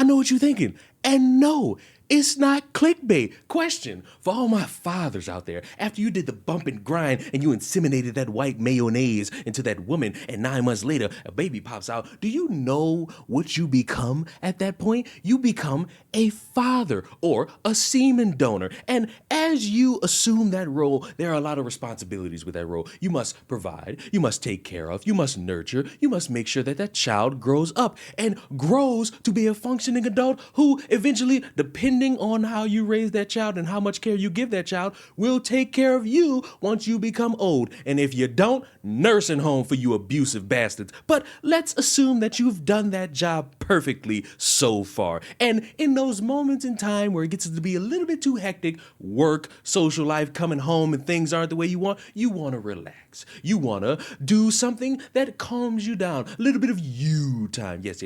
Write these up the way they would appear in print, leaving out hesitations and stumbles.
know what you're thinking. And no, it's not clickbait. Question for all my fathers out there. After you did the bump and grind and you inseminated that white mayonnaise into that woman, and 9 months later a baby pops out, do you know what you become at that point? You become a father or a semen donor. And as you assume that role, there are a lot of responsibilities with that role. You must provide, you must take care of, you must nurture, you must make sure that that child grows up and grows to be a functioning adult who eventually, depending on how you raise that child and how much care you give that child, will take care of you once you become old. And if you don't, nursing home for you abusive bastards. But let's assume that you've done that job perfectly so far. And in those moments in time where it gets to be a little bit too hectic, work, social life, coming home, and things aren't the way you want to relax. You want to do something that calms you down. A little bit of you time. Yes.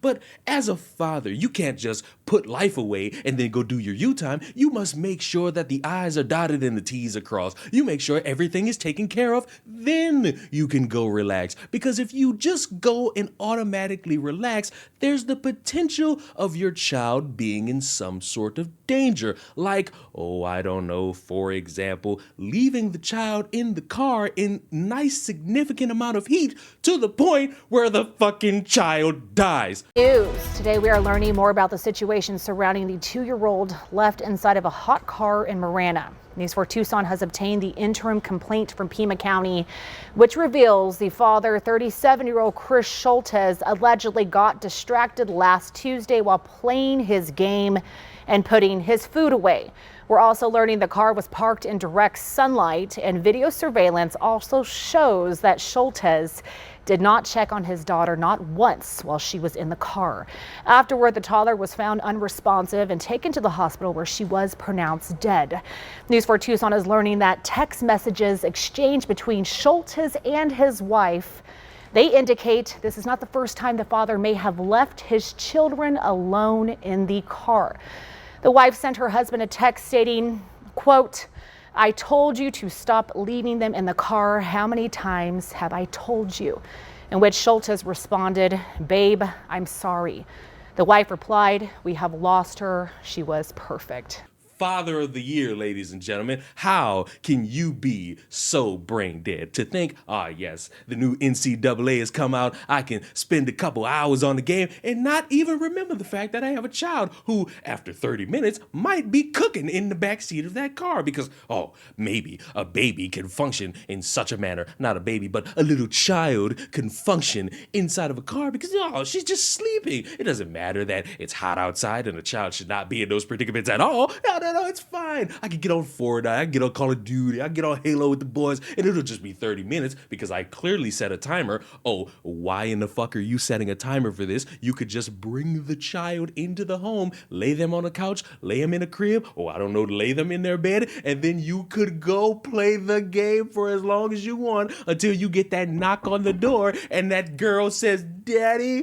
But as a father, you can't just put life away and then go do your you time. You must make sure that the I's are dotted and the T's are crossed. You make sure everything is taken care of. Then you can go relax. Because if you just go and automatically relax, there's the potential of your child being in some sort of danger. Like, I don't know, for example, leaving the child in the car in nice significant amount of heat to the point where the fucking child dies. News. Today we are learning more about the situation surrounding the 2-year-old left inside of a hot car in Marana. News 4 Tucson has obtained the interim complaint from Pima County, which reveals the father, 37-year-old Chris Schultes, allegedly got distracted last Tuesday while playing his game and putting his food away. We're also learning the car was parked in direct sunlight, and video surveillance also shows that Schultes did not check on his daughter not once while she was in the car. Afterward, the toddler was found unresponsive and taken to the hospital where she was pronounced dead. News 4 Tucson is learning that text messages exchanged between Schultes and his wife, they indicate this is not the first time the father may have left his children alone in the car. The wife sent her husband a text stating, quote, "I told you to stop leaving them in the car. How many times have I told you?" In which Schultes responded, "Babe, I'm sorry." The wife replied, "We have lost her. She was perfect." Father of the Year, ladies and gentlemen. How can you be so brain dead to think, yes, the new NCAA has come out, I can spend a couple hours on the game and not even remember the fact that I have a child who, after 30 minutes, might be cooking in the backseat of that car because, maybe a baby can function in such a manner, not a baby, but a little child can function inside of a car because, she's just sleeping. It doesn't matter that it's hot outside and a child should not be in those predicaments at all. No, it's fine. I can get on Fortnite, I can get on Call of Duty, I can get on Halo with the boys, and it'll just be 30 minutes because I clearly set a timer. Why in the fuck are you setting a timer for this? You could just bring the child into the home, lay them on a couch, lay them in a crib, lay them in their bed, and then you could go play the game for as long as you want until you get that knock on the door and that girl says, "Daddy,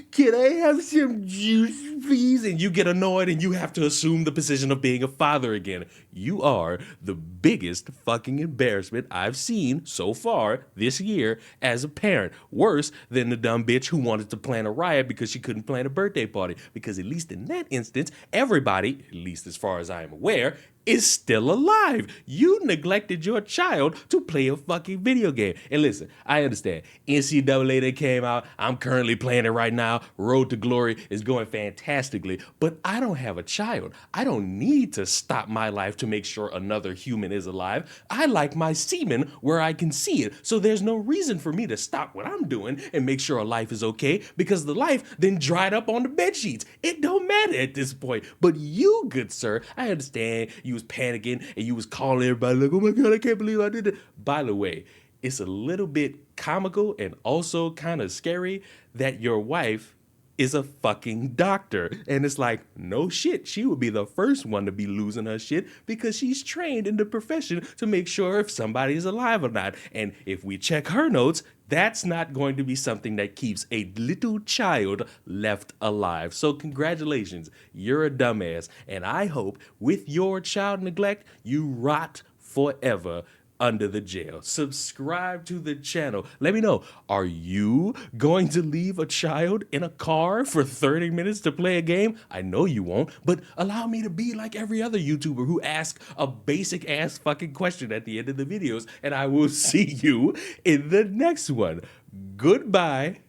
can I have some juice, please?" And you get annoyed and you have to assume the position of being a father again. You are the biggest fucking embarrassment I've seen so far this year as a parent. Worse than the dumb bitch who wanted to plan a riot because she couldn't plan a birthday party. Because at least in that instance, everybody, at least as far as I am aware, is still alive. You neglected your child to play a fucking video game. And listen, I understand. NCAA that came out, I'm currently playing it right now. Road to Glory is going fantastically. But I don't have a child. I don't need to stop my life to make sure another human is alive. I like my semen where I can see it. So there's no reason for me to stop what I'm doing and make sure a life is okay because the life then dried up on the bed sheets. It don't matter at this point. But you, good sir, I understand you was panicking and you was calling everybody like, "Oh my God, I can't believe I did it." By the way, it's a little bit comical and also kind of scary that your wife is a fucking doctor. And it's like, no shit, she would be the first one to be losing her shit because she's trained in the profession to make sure if somebody is alive or not. And if we check her notes, that's not going to be something that keeps a little child left alive. So congratulations, you're a dumbass. And I hope with your child neglect, you rot forever under the jail. Subscribe to the channel. Let me know, are you going to leave a child in a car for 30 minutes to play a game? I know you won't, but allow me to be like every other YouTuber who asks a basic ass fucking question at the end of the videos, and I will see you in the next one. Goodbye.